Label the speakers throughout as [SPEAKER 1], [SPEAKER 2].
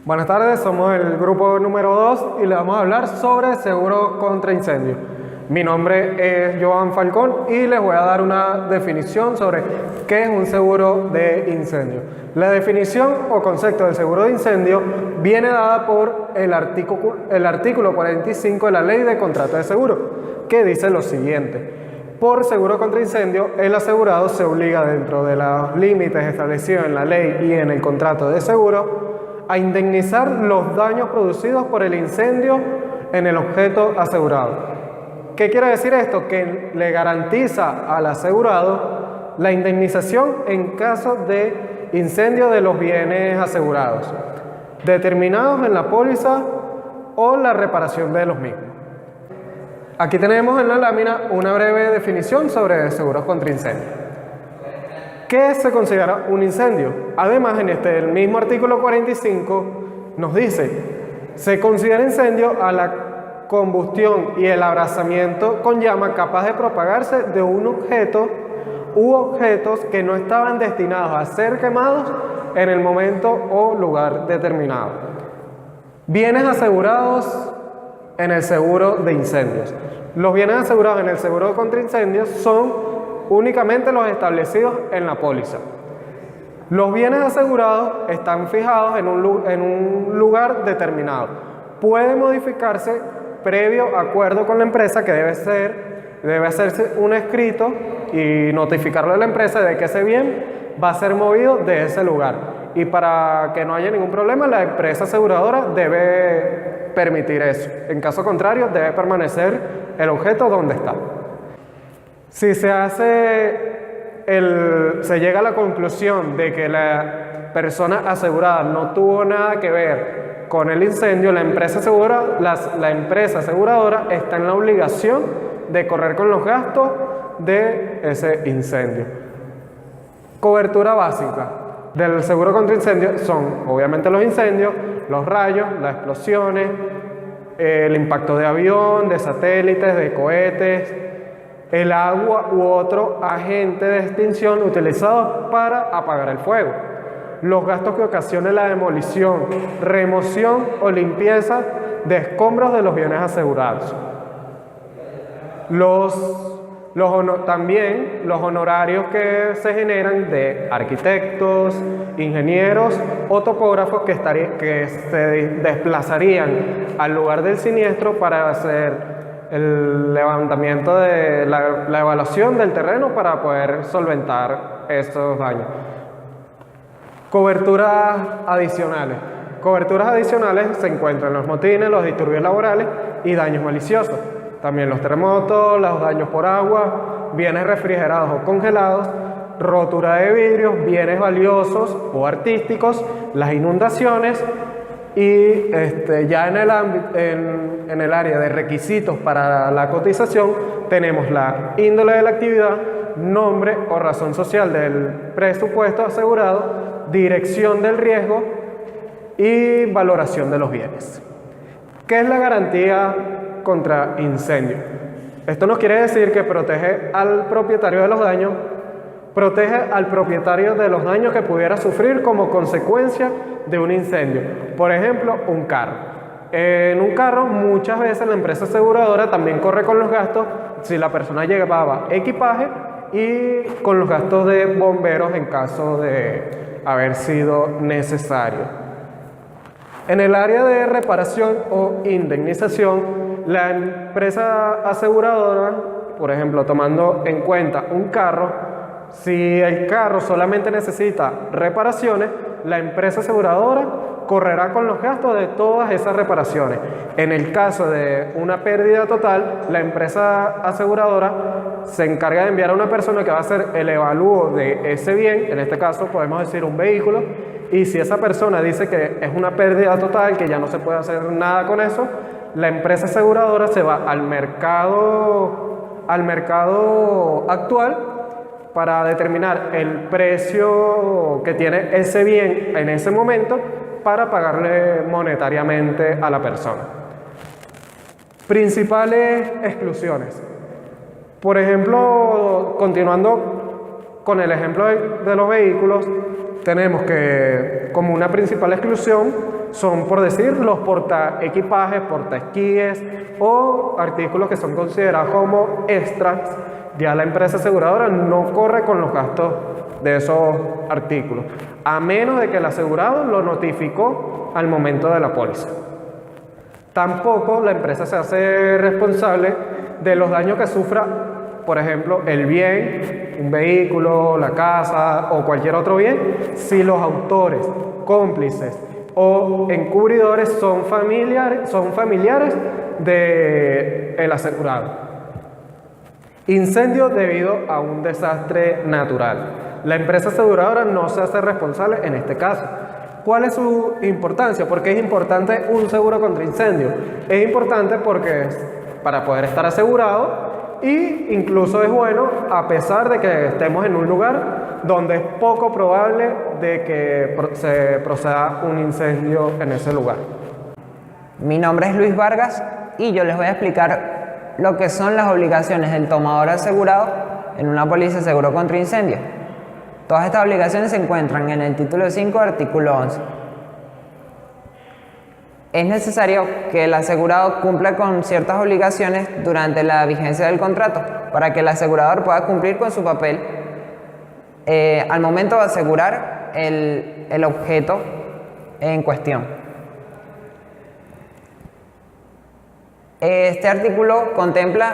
[SPEAKER 1] Buenas tardes, somos el grupo número 2 y le vamos a hablar sobre seguro contra incendio. Mi nombre es Joan Falcón y les voy a dar una definición sobre qué es un seguro de incendio. La definición o concepto del seguro de incendio viene dada por el artículo 45 de la Ley de Contrato de Seguro, que dice lo siguiente: por seguro contra incendio, el asegurado se obliga, dentro de los límites establecidos en la ley y en el contrato de seguro, a indemnizar los daños producidos por el incendio en el objeto asegurado. ¿Qué quiere decir esto? Que le garantiza al asegurado la indemnización en caso de incendio de los bienes asegurados, determinados en la póliza o la reparación de los mismos. Aquí tenemos en la lámina una breve definición sobre seguros contra incendio. ¿Qué se considera un incendio? Además, en el mismo artículo 45 nos dice: se considera incendio a la combustión y el abrazamiento con llama capaz de propagarse de un objeto u objetos que no estaban destinados a ser quemados en el momento o lugar determinado. Bienes asegurados en el seguro de incendios. Los bienes asegurados en el seguro contra incendios son únicamente los establecidos en la póliza. Los bienes asegurados están fijados en un lugar determinado. Puede modificarse previo acuerdo con la empresa, que debe hacerse un escrito y notificarle a la empresa de que ese bien va a ser movido de ese lugar. Y para que no haya ningún problema, la empresa aseguradora debe permitir eso. En caso contrario, debe permanecer el objeto donde está. Si se llega a la conclusión de que la persona asegurada no tuvo nada que ver con el incendio, la empresa aseguradora está en la obligación de correr con los gastos de ese incendio. Cobertura básica del seguro contra incendio son obviamente los incendios, los rayos, las explosiones, el impacto de avión, de satélites, de cohetes, el agua u otro agente de extinción utilizado para apagar el fuego, los gastos que ocasione la demolición, remoción o limpieza de escombros de los bienes asegurados. También los honorarios que se generan de arquitectos, ingenieros o topógrafos que se desplazarían al lugar del siniestro para hacer el levantamiento de la evaluación del terreno para poder solventar estos daños. Coberturas adicionales. Coberturas adicionales se encuentran los motines, los disturbios laborales y daños maliciosos. También los terremotos, los daños por agua, bienes refrigerados o congelados, rotura de vidrios, bienes valiosos o artísticos, las inundaciones. Y ya en el área de requisitos para la cotización tenemos la índole de la actividad, nombre o razón social del presupuesto asegurado, dirección del riesgo y valoración de los bienes. ¿Qué es la garantía contra incendio? Esto nos quiere decir que protege al propietario de los daños, protege al propietario de los daños que pudiera sufrir como consecuencia de un incendio. Por ejemplo, un carro. En un carro muchas veces la empresa aseguradora también corre con los gastos si la persona llevaba equipaje y con los gastos de bomberos en caso de haber sido necesario. En el área de reparación o indemnización, la empresa aseguradora, por ejemplo, tomando en cuenta un carro, si el carro solamente necesita reparaciones, la empresa aseguradora correrá con los gastos de todas esas reparaciones. En el caso de una pérdida total, la empresa aseguradora se encarga de enviar a una persona que va a hacer el evalúo de ese bien, en este caso podemos decir un vehículo, y si esa persona dice que es una pérdida total, que ya no se puede hacer nada con eso, la empresa aseguradora se va al mercado actual para determinar el precio que tiene ese bien en ese momento para pagarle monetariamente a la persona. Principales exclusiones. Por ejemplo, continuando con el ejemplo de los vehículos, tenemos que como una principal exclusión son, por decir, los portaequipajes, portaesquíes o artículos que son considerados como extras. Ya la empresa aseguradora no corre con los gastos de esos artículos, a menos de que el asegurado lo notificó al momento de la póliza. Tampoco la empresa se hace responsable de los daños que sufra, por ejemplo, el bien, un vehículo, la casa o cualquier otro bien, si los autores, cómplices o encubridores son familiares del asegurado. Incendio debido a un desastre natural. La empresa aseguradora no se hace responsable en este caso. ¿Cuál es su importancia? ¿Por qué es importante un seguro contra incendio? Es importante porque para poder estar asegurado, y incluso es bueno a pesar de que estemos en un lugar donde es poco probable de que se proceda un incendio en ese lugar.
[SPEAKER 2] Mi nombre es Luis Vargas y yo les voy a explicar lo que son las obligaciones del tomador asegurado en una póliza de seguro contra incendio. Todas estas obligaciones se encuentran en el título 5, artículo 11. Es necesario que el asegurado cumpla con ciertas obligaciones durante la vigencia del contrato para que el asegurador pueda cumplir con su papel al momento de asegurar el objeto en cuestión. Este artículo contempla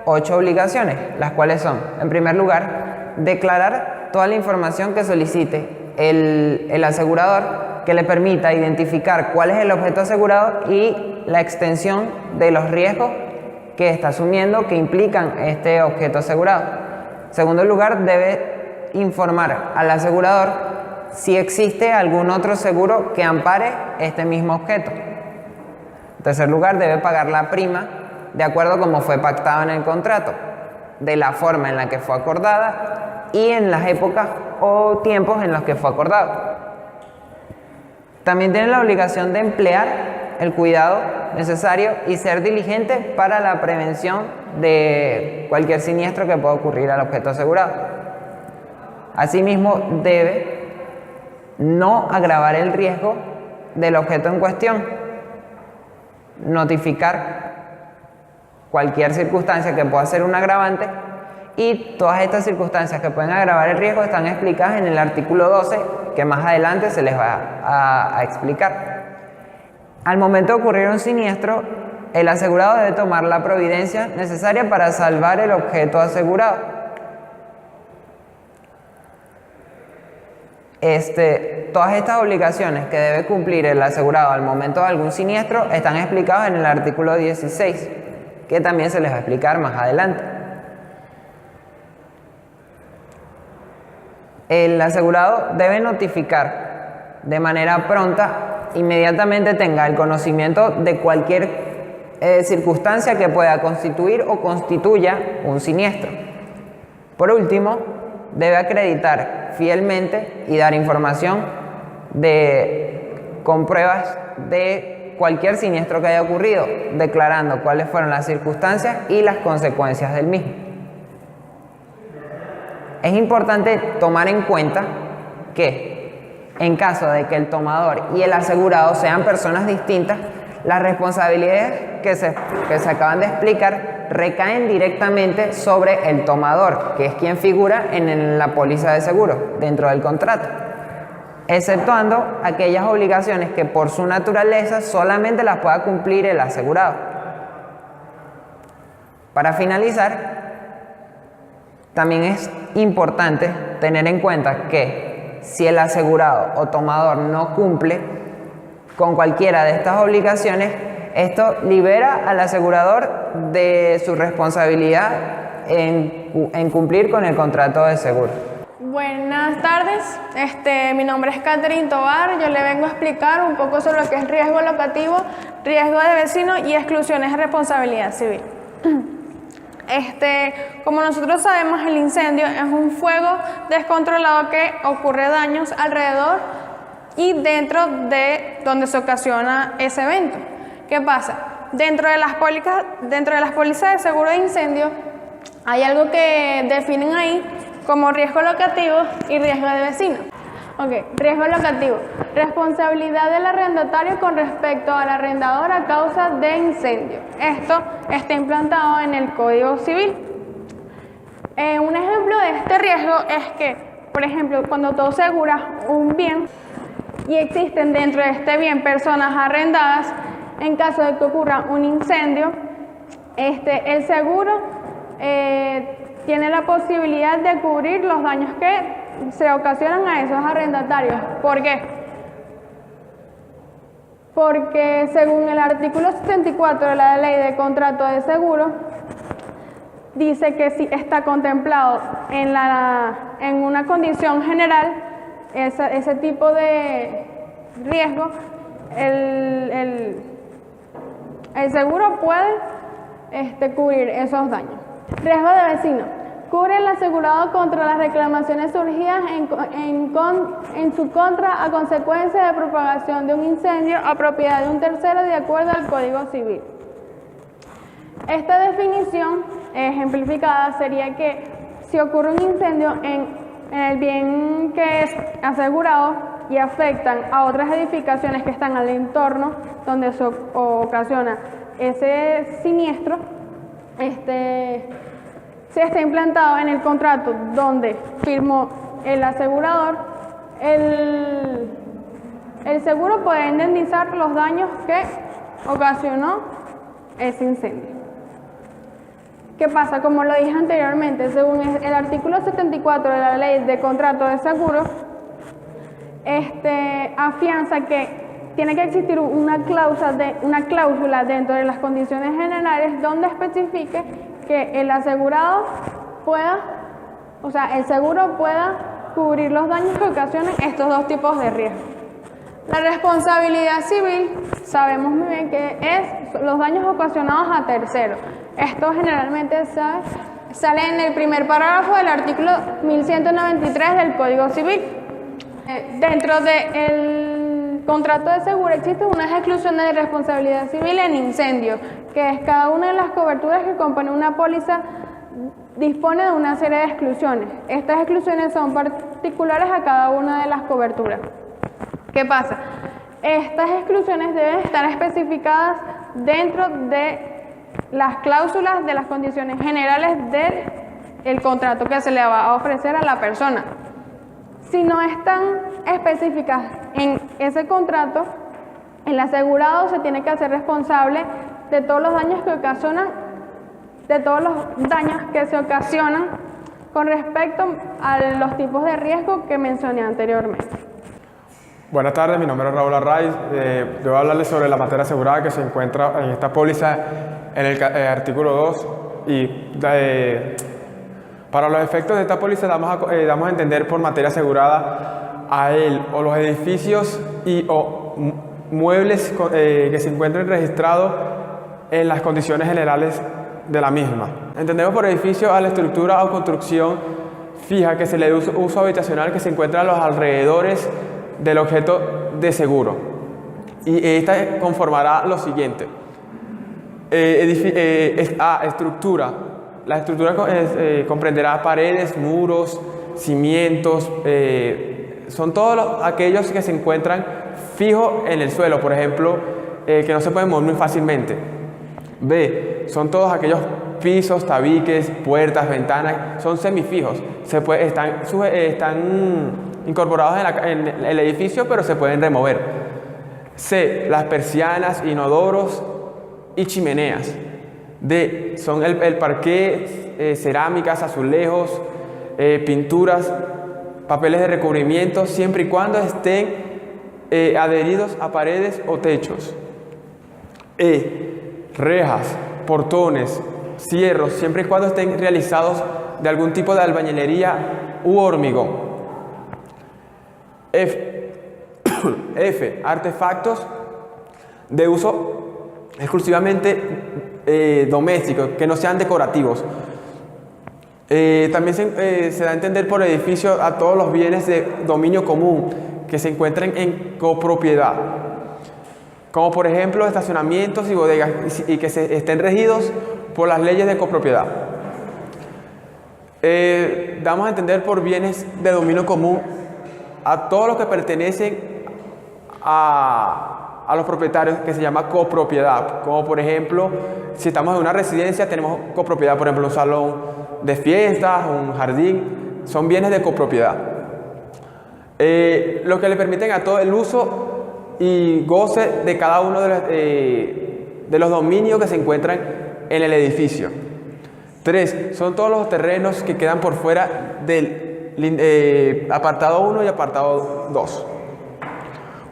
[SPEAKER 2] 8 obligaciones, las cuales son, en primer lugar, declarar toda la información que solicite el asegurador que le permita identificar cuál es el objeto asegurado y la extensión de los riesgos que está asumiendo que implican este objeto asegurado. En segundo lugar, debe informar al asegurador si existe algún otro seguro que ampare este mismo objeto. En tercer lugar, debe pagar la prima de acuerdo como fue pactado en el contrato, de la forma en la que fue acordada y en las épocas o tiempos en los que fue acordado. También tiene la obligación de emplear el cuidado necesario y ser diligente para la prevención de cualquier siniestro que pueda ocurrir al objeto asegurado. Asimismo, debe no agravar el riesgo del objeto en cuestión, notificar cualquier circunstancia que pueda ser un agravante, y todas estas circunstancias que pueden agravar el riesgo están explicadas en el artículo 12, que más adelante se les va a explicar. Al momento de ocurrir un siniestro, el asegurado debe tomar la providencia necesaria para salvar el objeto asegurado. Todas estas obligaciones que debe cumplir el asegurado al momento de algún siniestro están explicadas en el artículo 16, que también se les va a explicar más adelante. El asegurado debe notificar de manera pronta, inmediatamente tenga el conocimiento de cualquier circunstancia que pueda constituir o constituya un siniestro. Por último, debe acreditar fielmente y dar información con pruebas de cualquier siniestro que haya ocurrido, declarando cuáles fueron las circunstancias y las consecuencias del mismo. Es importante tomar en cuenta que en caso de que el tomador y el asegurado sean personas distintas, las responsabilidades que se acaban de explicar recaen directamente sobre el tomador, que es quien figura en la póliza de seguro dentro del contrato, exceptuando aquellas obligaciones que por su naturaleza solamente las pueda cumplir el asegurado. Para finalizar, también es importante tener en cuenta que si el asegurado o tomador no cumple con cualquiera de estas obligaciones, esto libera al asegurador de su responsabilidad en cumplir con el contrato de seguro.
[SPEAKER 3] Buenas tardes, mi nombre es Catherine Tovar. Yo le vengo a explicar un poco sobre lo que es riesgo locativo, riesgo de vecino y exclusiones de responsabilidad civil. Como nosotros sabemos, el incendio es un fuego descontrolado que ocurre daños alrededor y dentro de donde se ocasiona ese evento. ¿Qué pasa? Dentro de las pólizas de seguro de incendio hay algo que definen ahí como riesgo locativo y riesgo de vecino. Ok, riesgo locativo. Responsabilidad del arrendatario con respecto al arrendador a causa de incendio. Esto está implantado en el Código Civil. Un ejemplo de este riesgo es que, por ejemplo, cuando tú aseguras un bien y existen dentro de este bien personas arrendadas, en caso de que ocurra un incendio, el seguro tiene la posibilidad de cubrir los daños que se ocasionan a esos arrendatarios. ¿Por qué? Porque según el artículo 74 de la Ley de Contrato de Seguro, dice que si está contemplado en una condición general ese tipo de riesgo, el seguro puede cubrir esos daños. Riesgo de vecino. Cubre el asegurado contra las reclamaciones surgidas en su contra a consecuencia de propagación de un incendio a propiedad de un tercero de acuerdo al Código Civil. Esta definición ejemplificada sería que si ocurre un incendio en el bien que es asegurado y afectan a otras edificaciones que están al entorno donde se ocasiona ese siniestro, si está implantado en el contrato donde firmó el asegurador, el seguro puede indemnizar los daños que ocasionó ese incendio. ¿Qué pasa? Como lo dije anteriormente, según el artículo 74 de la Ley de Contrato de Seguro, afianza que tiene que existir una cláusula dentro de las condiciones generales donde especifique que el asegurado el seguro pueda cubrir los daños que ocasionen estos dos tipos de riesgo. La responsabilidad civil, sabemos muy bien que es los daños ocasionados a terceros. Esto generalmente sale en el primer parágrafo del artículo 1193 del Código Civil. Dentro del contrato de seguro existen unas exclusiones de responsabilidad civil en incendio, que es cada una de las coberturas que compone una póliza dispone de una serie de exclusiones. Estas exclusiones son particulares a cada una de las coberturas. ¿Qué pasa? Estas exclusiones deben estar especificadas dentro de las cláusulas de las condiciones generales del contrato que se le va a ofrecer a la persona. Si no están específicas en ese contrato, el asegurado se tiene que hacer responsable de todos los daños que se ocasionan con respecto a los tipos de riesgo que mencioné anteriormente.
[SPEAKER 4] Buenas tardes, mi nombre es Raúl Arraiz. Yo voy a hablarles sobre la materia asegurada que se encuentra en esta póliza en el artículo 2. Para los efectos de esta póliza damos a entender por materia asegurada a él o los edificios o muebles que se encuentren registrados en las condiciones generales de la misma. Entendemos por edificio a la estructura o construcción fija que se le da uso habitacional que se encuentra a los alrededores del objeto de seguro. Y esta conformará lo siguiente. Estructura. La estructura comprenderá paredes, muros, cimientos, son todos aquellos que se encuentran fijos en el suelo, por ejemplo, que no se pueden mover muy fácilmente. B, son todos aquellos pisos, tabiques, puertas, ventanas, son semifijos, están incorporados en el edificio, pero se pueden remover. C, las persianas, inodoros y chimeneas. D, son el parqué, cerámicas, azulejos, pinturas, papeles de recubrimiento, siempre y cuando estén adheridos a paredes o techos. E, rejas, portones, cierros, siempre y cuando estén realizados de algún tipo de albañilería u hormigón. F, artefactos de uso exclusivamente doméstico, que no sean decorativos. También se da a entender por edificio a todos los bienes de dominio común que se encuentren en copropiedad, como por ejemplo estacionamientos y bodegas, y que estén regidos por las leyes de copropiedad. Damos a entender por bienes de dominio común a todos los que pertenecen a los propietarios, que se llama copropiedad. Como por ejemplo, si estamos en una residencia, tenemos copropiedad, por ejemplo, un salón de fiestas, un jardín, son bienes de copropiedad. Lo que le permiten a todo el uso y goce de cada uno de los dominios que se encuentran en el edificio. 3. Son todos los terrenos que quedan por fuera del apartado 1 y apartado 2.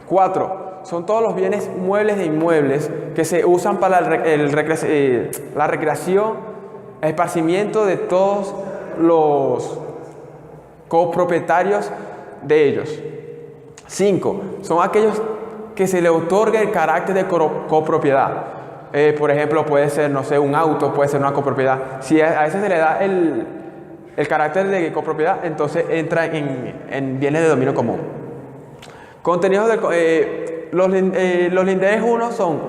[SPEAKER 4] 4. Son todos los bienes muebles e inmuebles que se usan para la recreación, el esparcimiento de todos los copropietarios de ellos. 5. Son aquellos que se le otorga el carácter de copropiedad. Por ejemplo, puede ser, no sé, un auto, puede ser una copropiedad. Si a ese se le da el carácter de copropiedad, entonces entra en bienes de dominio común. Contenidos los linderes 1 son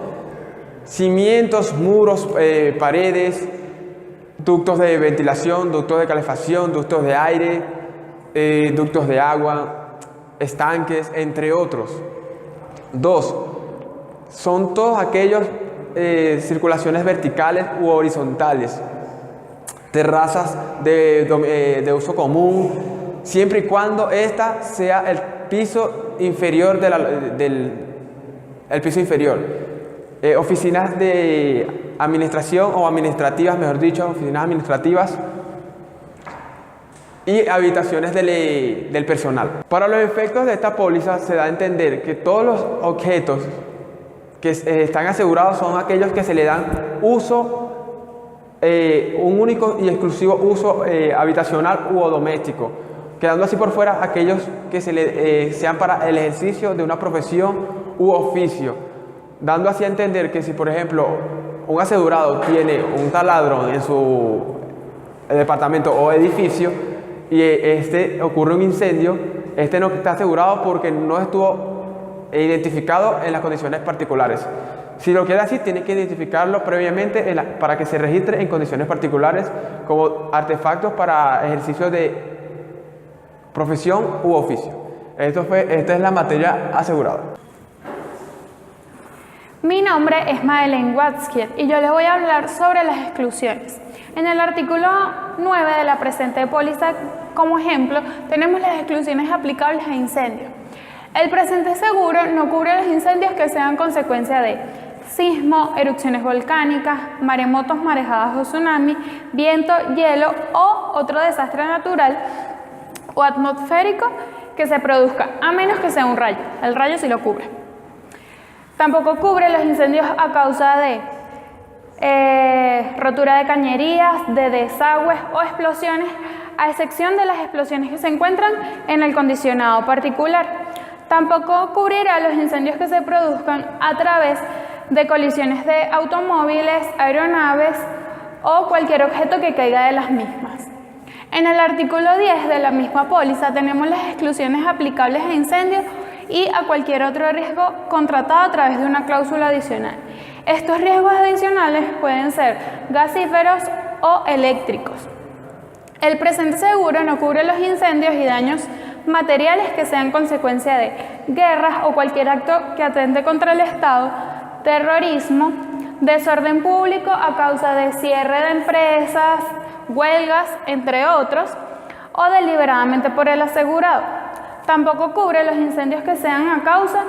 [SPEAKER 4] cimientos, muros, paredes, ductos de ventilación, ductos de calefacción, ductos de aire, ductos de agua, estanques, entre otros. 2. Son todos aquellos circulaciones verticales u horizontales, terrazas de uso común, siempre y cuando esta sea el piso inferior el piso inferior. Oficinas de administración o administrativas, mejor dicho, oficinas administrativas y habitaciones del personal. Para los efectos de esta póliza se da a entender que todos los objetos que están asegurados son aquellos que se le dan uso, un único y exclusivo uso habitacional u doméstico, quedando así por fuera aquellos que sean para el ejercicio de una profesión u oficio, dando así a entender que si, por ejemplo, un asegurado tiene un taladro en su departamento o edificio y ocurre un incendio, no está asegurado porque no estuvo identificado en las condiciones particulares. Si lo quiere así, tiene que identificarlo previamente para que se registre en condiciones particulares como artefactos para ejercicio de profesión u oficio. Esta es la materia asegurada.
[SPEAKER 3] Mi nombre es Madeleine Watzkier y yo les voy a hablar sobre las exclusiones. En el artículo 9 de la presente póliza, como ejemplo, tenemos las exclusiones aplicables a incendios. El presente seguro no cubre los incendios que sean consecuencia de sismo, erupciones volcánicas, maremotos, marejadas o tsunami, viento, hielo o otro desastre natural o atmosférico que se produzca, a menos que sea un rayo. El rayo sí lo cubre. Tampoco cubre los incendios a causa de rotura de cañerías, de desagües o explosiones, a excepción de las explosiones que se encuentran en el condicionado particular. Tampoco cubrirá los incendios que se produzcan a través de colisiones de automóviles, aeronaves o cualquier objeto que caiga de las mismas. En el artículo 10 de la misma póliza tenemos las exclusiones aplicables a incendios y a cualquier otro riesgo contratado a través de una cláusula adicional. Estos riesgos adicionales pueden ser gasíferos o eléctricos. El presente seguro no cubre los incendios y daños materiales que sean consecuencia de guerras o cualquier acto que atente contra el Estado, terrorismo, desorden público a causa de cierre de empresas, huelgas, entre otros, o deliberadamente por el asegurado. Tampoco cubre los incendios que sean a causa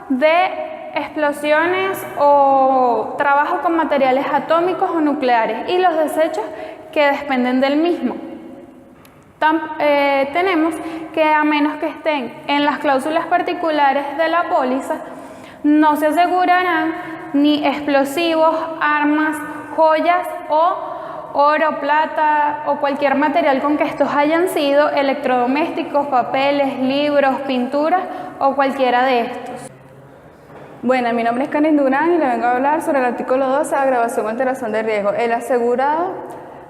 [SPEAKER 3] de explosiones o trabajo con materiales atómicos o nucleares y los desechos que dependen del mismo. Tenemos que, a menos que estén en las cláusulas particulares de la póliza, no se asegurarán ni explosivos, armas, joyas o oro, plata o cualquier material con que estos hayan sido, electrodomésticos, papeles, libros, pinturas o cualquiera de estos.
[SPEAKER 5] Bueno, mi nombre es Karen Durán y le vengo a hablar sobre el artículo 12, agravación o alteración de riesgo. El asegurado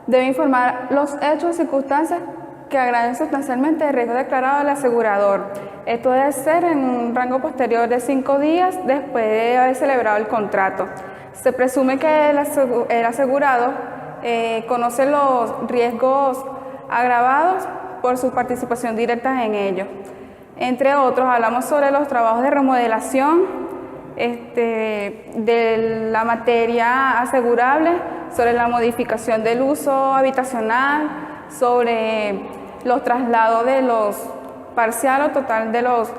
[SPEAKER 5] debe informar los hechos o circunstancias que agraven sustancialmente el riesgo declarado al asegurador. Esto debe ser en un rango posterior de 5 días después de haber celebrado el contrato. Se presume que el asegurado conoce los riesgos agravados por su participación directa en ellos. Entre otros, hablamos sobre los trabajos de remodelación, de la materia asegurable, sobre la modificación del uso habitacional, sobre los traslados de los parcial o total de los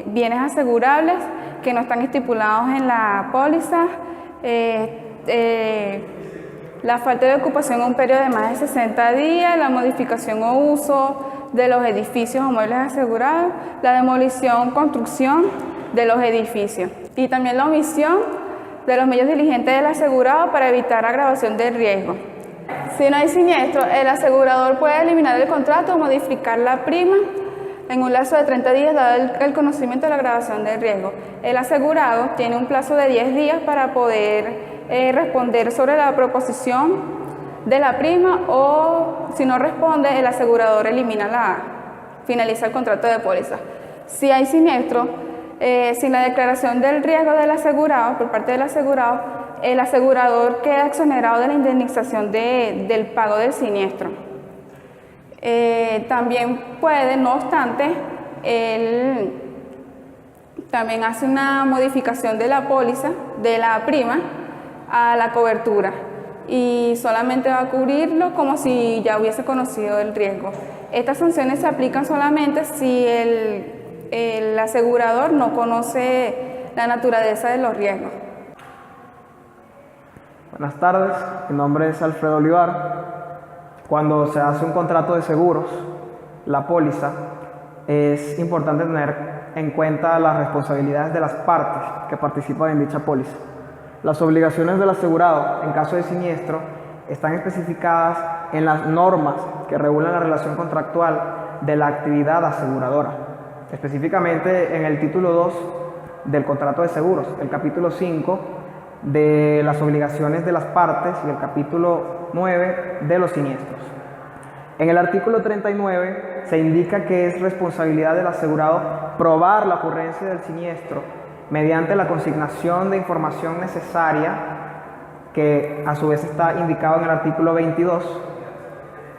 [SPEAKER 5] bienes asegurables que no están estipulados en la póliza, la falta de ocupación en un periodo de más de 60 días, la modificación o uso de los edificios o muebles asegurados, la demolición, construcción de los edificios y también la omisión de los medios diligentes del asegurado para evitar agravación del riesgo. Si no hay siniestro, el asegurador puede eliminar el contrato o modificar la prima en un lapso de 30 días dado el conocimiento de la agravación del riesgo. El asegurado tiene un plazo de 10 días para poder responder sobre la proposición de la prima o si no responde, el asegurador finaliza el contrato de póliza. Si hay siniestro, sin la declaración del riesgo del asegurado por parte del asegurado, el asegurador queda exonerado de la indemnización del pago del siniestro. También puede, no obstante, él también hace una modificación de la póliza, de la prima, a la cobertura y solamente va a cubrirlo como si ya hubiese conocido el riesgo. Estas sanciones se aplican solamente si el asegurador no conoce la naturaleza de los riesgos.
[SPEAKER 6] Buenas tardes, mi nombre es Alfredo Olivar. Cuando se hace un contrato de seguros, la póliza, es importante tener en cuenta las responsabilidades de las partes que participan en dicha póliza. Las obligaciones del asegurado en caso de siniestro están especificadas en las normas que regulan la relación contractual de la actividad aseguradora, específicamente en el título 2 del contrato de seguros, el capítulo 5 de las obligaciones de las partes y el capítulo 9 de los siniestros. En el artículo 39 se indica que es responsabilidad del asegurado probar la ocurrencia del siniestro mediante la consignación de información necesaria, que a su vez está indicado en el artículo 22,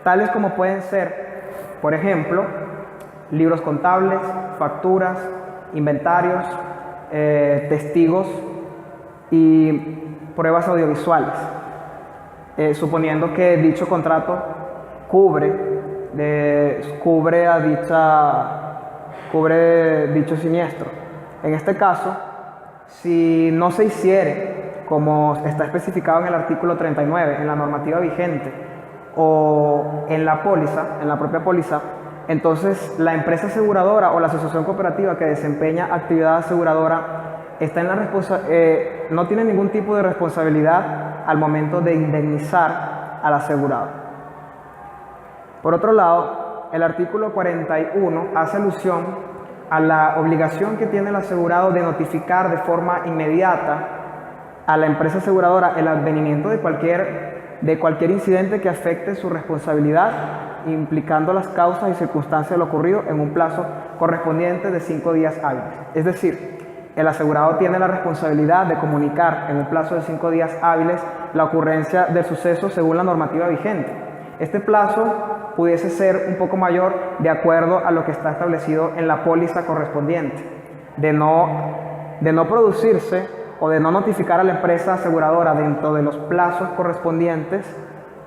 [SPEAKER 6] tales como pueden ser, por ejemplo, libros contables, facturas, inventarios, testigos y pruebas audiovisuales, suponiendo que dicho contrato cubre dicho siniestro. En este caso, si no se hiciere como está especificado en el artículo 39, en la normativa vigente o en la póliza, en la propia póliza, entonces la empresa aseguradora o la asociación cooperativa que desempeña actividad aseguradora está en no tiene ningún tipo de responsabilidad al momento de indemnizar al asegurado. Por otro lado, el artículo 41 hace alusión a la obligación que tiene el asegurado de notificar de forma inmediata a la empresa aseguradora el advenimiento de cualquier incidente que afecte su responsabilidad, implicando las causas y circunstancias de lo ocurrido en un plazo correspondiente de 5 días hábiles. Es decir, el asegurado tiene la responsabilidad de comunicar en un plazo de 5 días hábiles la ocurrencia del suceso según la normativa vigente. Este plazo pudiese ser un poco mayor de acuerdo a lo que está establecido en la póliza correspondiente. De no producirse o de no notificar a la empresa aseguradora dentro de los plazos correspondientes,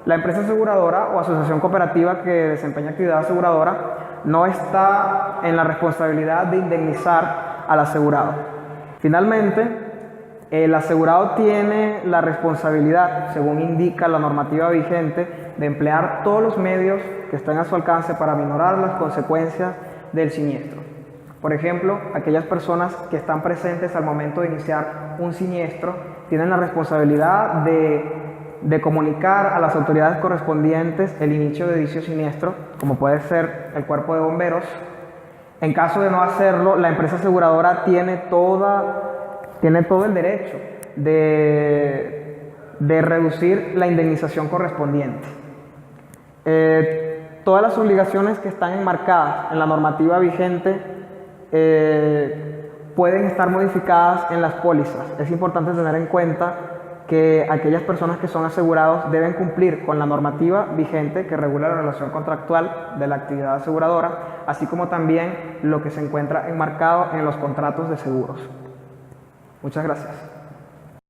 [SPEAKER 6] la empresa aseguradora o asociación cooperativa que desempeña actividad aseguradora no está en la responsabilidad de indemnizar al asegurado. Finalmente, el asegurado tiene la responsabilidad, según indica la normativa vigente, de emplear todos los medios que estén a su alcance para minorar las consecuencias del siniestro. Por ejemplo, aquellas personas que están presentes al momento de iniciar un siniestro tienen la responsabilidad de comunicar a las autoridades correspondientes el inicio de dicho siniestro, como puede ser el cuerpo de bomberos. En caso de no hacerlo, la empresa aseguradora tiene todo el derecho de reducir la indemnización correspondiente. Todas las obligaciones que están enmarcadas en la normativa vigente pueden estar modificadas en las pólizas. Es importante tener en cuenta que aquellas personas que son asegurados deben cumplir con la normativa vigente que regula la relación contractual de la actividad aseguradora, así como también lo que se encuentra enmarcado en los contratos de seguros. Muchas gracias.